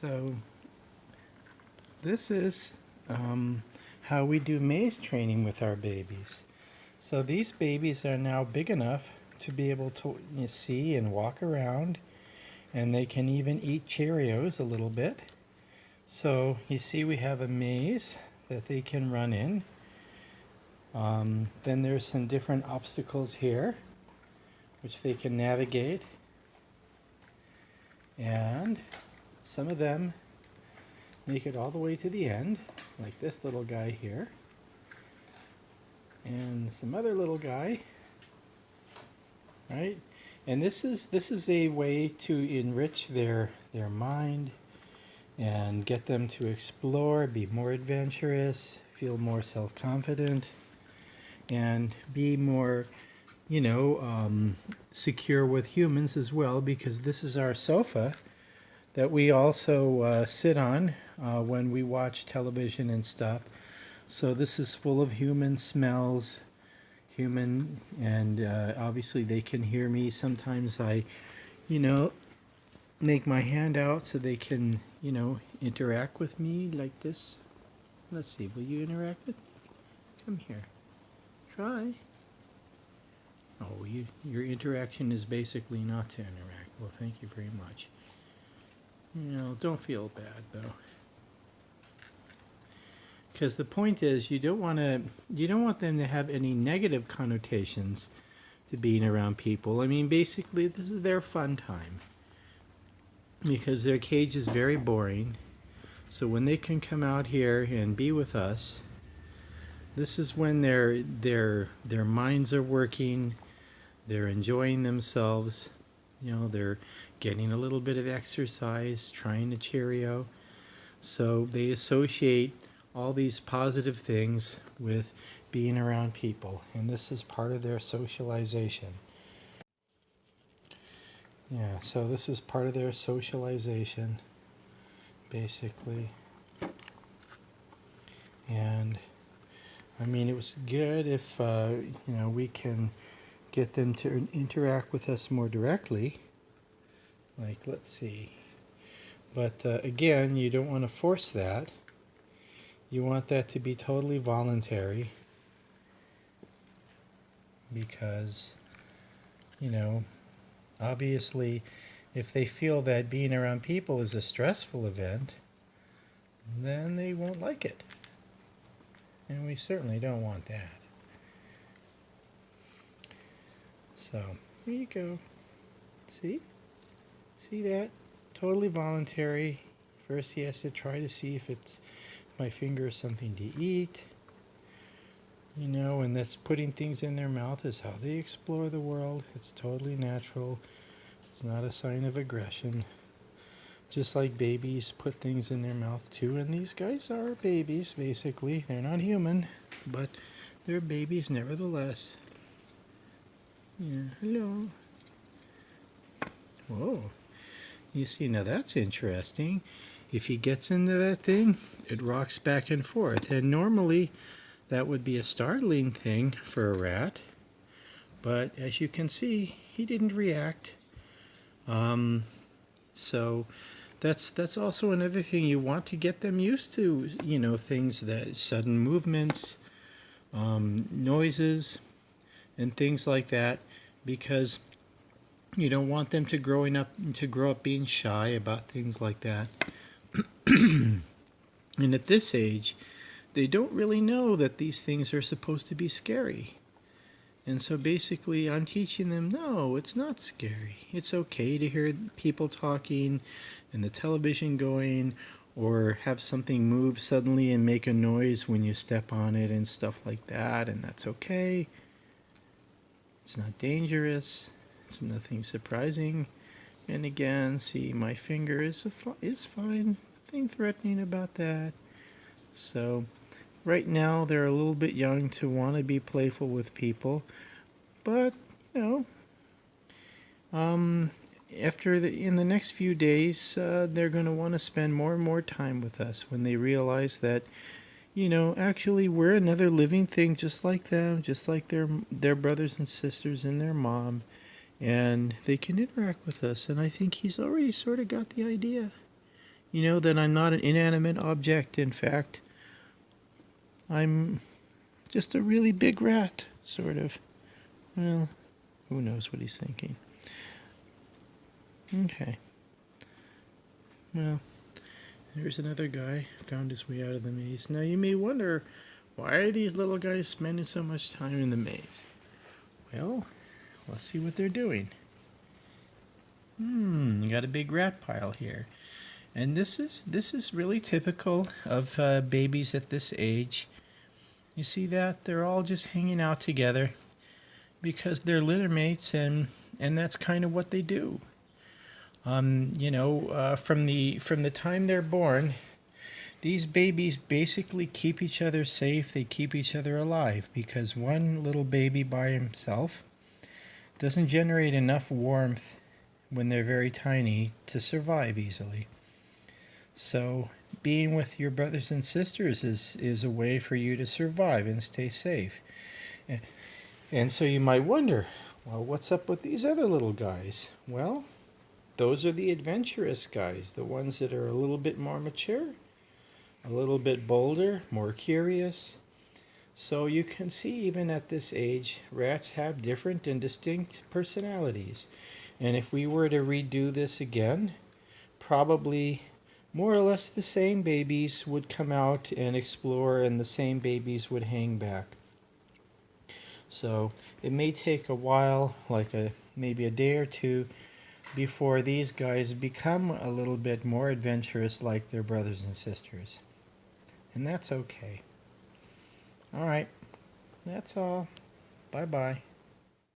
So this is how we do maze training with our babies. So these babies are now big enough to be able to see and walk around, and they can even eat Cheerios a little bit. So you see we have a maze that they can run in. Then there's some different obstacles here which they can navigate, and some of them make it all the way to the end, like this little guy here, and some other little guy, right? And this is a way to enrich their mind and get them to explore, be more adventurous, feel more self-confident, and be more, secure with humans as well, because this is our sofa that we also sit on when we watch television and stuff. So this is full of human smells, and obviously they can hear me. Sometimes I, make my hand out so they can, interact with me like this. Let's see, will you interact with me? Come here. Try. Oh, your interaction is basically not to interact. Well, thank you very much. Don't feel bad though. Because the point is, you don't want them to have any negative connotations to being around people. I mean, basically, this is their fun time, because their cage is very boring. So when they can come out here and be with us, this is when their minds are working, they're enjoying themselves, they're getting a little bit of exercise, trying a Cheerio. So they associate all these positive things with being around people, and this is part of their socialization. Yeah, so this is part of their socialization, basically. And I mean, it was good if we can get them to interact with us more directly. Like, let's see. But again, you don't want to force that. You want that to be totally voluntary, because, obviously, if they feel that being around people is a stressful event, then they won't like it. And we certainly don't want that. So, here you go. See? See that? Totally voluntary. First he has to try to see if my finger is something to eat. And that's putting things in their mouth is how they explore the world. It's totally natural. It's not a sign of aggression. Just like babies put things in their mouth too, and these guys are babies, basically. They're not human, but they're babies nevertheless. Yeah, hello. Whoa. You see, now that's interesting. If he gets into that thing, it rocks back and forth. And normally, that would be a startling thing for a rat. But as you can see, he didn't react. So that's also another thing. You want to get them used to, things that sudden movements, noises, and things like that, because you don't want them to grow up being shy about things like that. And at this age, they don't really know that these things are supposed to be scary. And so basically I'm teaching them, no, it's not scary. It's okay to hear people talking and the television going, or have something move suddenly and make a noise when you step on it and stuff like that, and that's okay. It's not dangerous. It's nothing surprising. And again, see, my finger is fine. Nothing threatening about that. So right now they're a little bit young to want to be playful with people, but in the next few days, they're going to want to spend more and more time with us when they realize that, actually we're another living thing just like them, just like their brothers and sisters and their mom, and they can interact with us. And I think he's already sort of got the idea. You know that I'm not an inanimate object. In fact, I'm just a really big rat, sort of. Well, who knows what he's thinking. Okay. Well, there's another guy, found his way out of the maze. Now you may wonder, why are these little guys spending so much time in the maze? Well, let's see what they're doing. You got a big rat pile here. And this is really typical of babies at this age. You see that? They're all just hanging out together because they're litter mates, and that's kind of what they do. From the time they're born, these babies basically keep each other safe. They keep each other alive because one little baby by himself doesn't generate enough warmth when they're very tiny to survive easily. So being with your brothers and sisters is a way for you to survive and stay safe. And so you might wonder, well, what's up with these other little guys? Well, those are the adventurous guys, the ones that are a little bit more mature, a little bit bolder, more curious. So you can see even at this age, rats have different and distinct personalities. And if we were to redo this again, probably more or less the same babies would come out and explore, and the same babies would hang back. So it may take a while, like maybe a day or two, before these guys become a little bit more adventurous like their brothers and sisters. And that's okay. All right, that's all. Bye-bye.